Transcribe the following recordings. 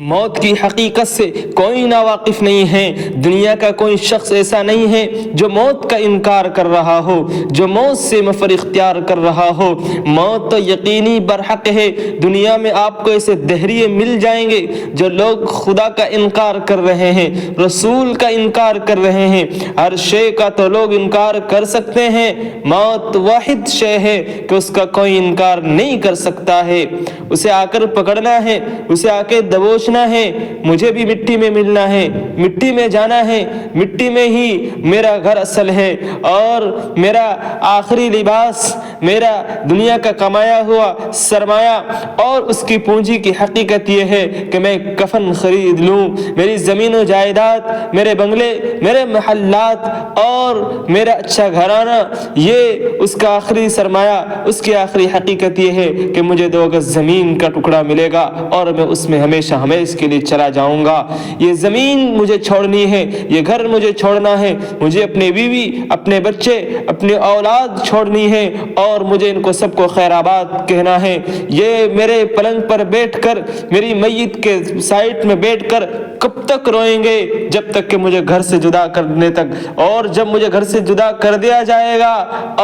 موت کی حقیقت سے کوئی ناواقف نہیں ہے۔ دنیا کا کوئی شخص ایسا نہیں ہے جو موت کا انکار کر رہا ہو، جو موت سے مفر اختیار کر رہا ہو۔ موت تو یقینی برحق ہے۔ دنیا میں آپ کو ایسے دہریے مل جائیں گے جو لوگ خدا کا انکار کر رہے ہیں، رسول کا انکار کر رہے ہیں، ہر شے کا تو لوگ انکار کر سکتے ہیں۔ موت واحد شے ہے کہ اس کا کوئی انکار نہیں کر سکتا ہے۔ اسے آ کر پکڑنا ہے، اسے آ کے دبوچنا ہے۔ مجھے بھی مٹی میں ملنا ہے، مٹی میں جانا ہے، مٹی میں ہی میرا گھر اصل ہے، اور میرا آخری لباس، میرا دنیا کا کمایا ہوا سرمایہ اور اس کی پونجی کی حقیقت یہ ہے کہ میں کفن خرید لوں۔ میری زمین و جائیداد، میرے بنگلے، میرے محلات اور میرا اچھا گھرانہ، یہ اس کا آخری سرمایہ، اس کی آخری حقیقت یہ ہے کہ مجھے 2 گز زمین کا ٹکڑا ملے گا اور میں اس میں ہمیشہ اس کے لیے چلا جاؤں گا۔ یہ زمین مجھے چھوڑنی ہے، یہ گھر مجھے چھوڑنا ہے، مجھے اپنے بیوی، اپنے بچے، اپنی اولاد چھوڑنی ہے اور مجھے ان کو سب کو خیر آباد کہنا ہے۔ یہ میرے پلنگ پر بیٹھ کر، میری میت کے سائٹ میں بیٹھ کر کب تک روئیں گے؟ جب تک کہ مجھے گھر سے جدا کرنے تک، اور جب مجھے گھر سے جدا کر دیا جائے گا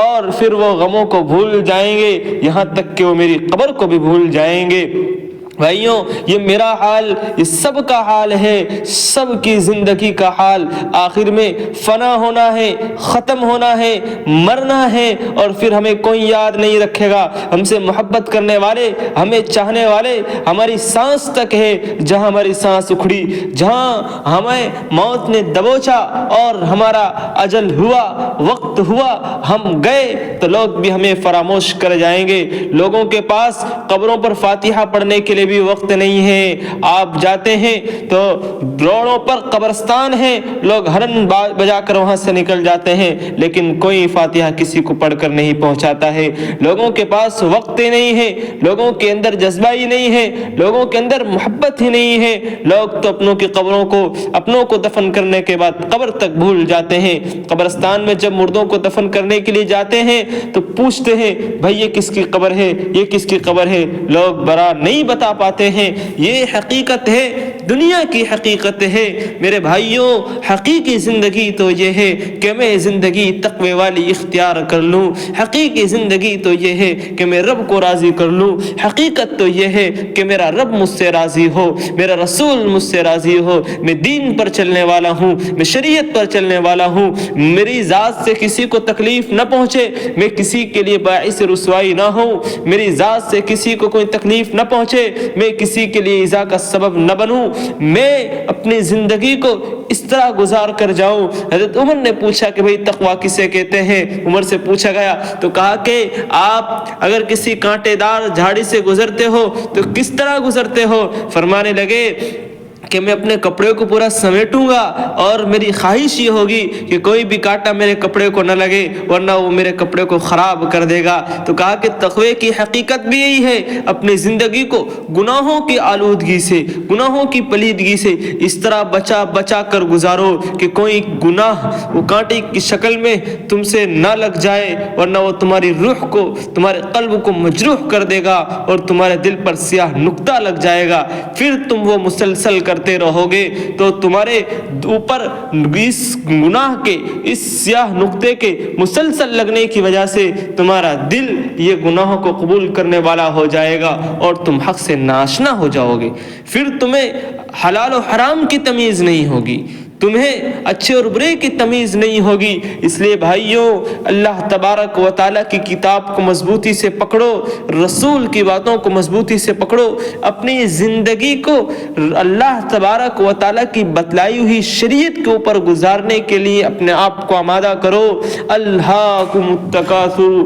اور پھر وہ غموں کو بھول جائیں گے، یہاں تک کہ وہ میری قبر کو بھی بھول جائیں گے۔ بھائیوں، یہ میرا حال، یہ سب کا حال ہے، سب کی زندگی کا حال۔ آخر میں فنا ہونا ہے، ختم ہونا ہے، مرنا ہے، اور پھر ہمیں کوئی یاد نہیں رکھے گا۔ ہم سے محبت کرنے والے، ہمیں چاہنے والے، ہماری سانس تک ہے، جہاں ہماری سانس اکھڑی، جہاں ہمیں موت نے دبوچا اور ہمارا اجل ہوا، وقت ہوا، ہم گئے تو لوگ بھی ہمیں فراموش کر جائیں گے۔ لوگوں کے پاس قبروں پر فاتحہ پڑھنے کے لیے بھی وقت نہیں ہے۔ آپ جاتے ہیں تو روڑوں پر قبرستان ہے، لوگ ہرن بجا کر وہاں سے نکل جاتے ہیں، لیکن کوئی فاتحہ کسی کو پڑھ کر نہیں پہنچاتا ہے۔ لوگوں کے پاس وقت ہی نہیں ہے، لوگوں کے اندر جذبہ ہی نہیں ہے، لوگوں کے اندر محبت ہی نہیں ہے۔ لوگ تو اپنوں کی قبروں کو، اپنوں کو دفن کرنے کے بعد قبر تک بھول جاتے ہیں۔ قبرستان میں جب مردوں کو دفن کرنے کے لیے جاتے ہیں تو پوچھتے ہیں، بھائی یہ کس کی قبر ہے، یہ کس کی قبر ہے؟ لوگ برا نہیں بتا پاتے ہیں۔ یہ حقیقت ہے، دنیا کی حقیقت ہے۔ میرے بھائیوں، حقیقی زندگی تو یہ ہے کہ میں زندگی تقوی والی اختیار کر لوں۔ حقیقی زندگی تو یہ ہے کہ میں رب کو راضی کر لوں۔ حقیقت تو یہ ہے کہ میرا رب مجھ سے راضی ہو، میرا رسول مجھ سے راضی ہو، میں دین پر چلنے والا ہوں، میں شریعت پر چلنے والا ہوں، میری ذات سے کسی کو تکلیف نہ پہنچے، میں کسی کے لیے باعث رسوائی نہ ہوں، میری ذات سے کسی کو کوئی تکلیف نہ پہنچے، میں کسی کے لیے ایذا کا سبب نہ بنوں، میں اپنی زندگی کو اس طرح گزار کر جاؤں۔ حضرت عمر نے پوچھا کہ بھئی تقویٰ کسے کہتے ہیں؟ عمر سے پوچھا گیا تو کہا کہ آپ اگر کسی کانٹے دار جھاڑی سے گزرتے ہو تو کس طرح گزرتے ہو؟ فرمانے لگے کہ میں اپنے کپڑے کو پورا سمیٹوں گا اور میری خواہش یہ ہوگی کہ کوئی بھی کانٹا میرے کپڑے کو نہ لگے، ورنہ وہ میرے کپڑے کو خراب کر دے گا۔ تو کہا کہ تقوی کی حقیقت بھی یہی ہے، اپنی زندگی کو گناہوں کی آلودگی سے، گناہوں کی پلیدگی سے اس طرح بچا بچا کر گزارو کہ کوئی گناہ وہ کانٹے کی شکل میں تم سے نہ لگ جائے، ورنہ وہ تمہاری روح کو، تمہارے قلب کو مجروح کر دے گا اور تمہارے دل پر سیاہ نقطہ لگ جائے گا۔ پھر تم وہ مسلسل کرتے رہو گے تو تمہارے اوپر اس گناہ کے، اس سیاہ نقطے کے مسلسل لگنے کی وجہ سے تمہارا دل یہ گناہوں کو قبول کرنے والا ہو جائے گا اور تم حق سے ناشنا ہو جاؤ گے۔ پھر تمہیں حلال و حرام کی تمیز نہیں ہوگی، تمہیں اچھے اور برے کی تمیز نہیں ہوگی۔ اس لیے بھائیوں، اللہ تبارک و تعالیٰ کی کتاب کو مضبوطی سے پکڑو، رسول کی باتوں کو مضبوطی سے پکڑو، اپنی زندگی کو اللہ تبارک و تعالیٰ کی بتلائی ہوئی شریعت کے اوپر گزارنے کے لیے اپنے آپ کو آمادہ کرو۔ الہاکم التکاثر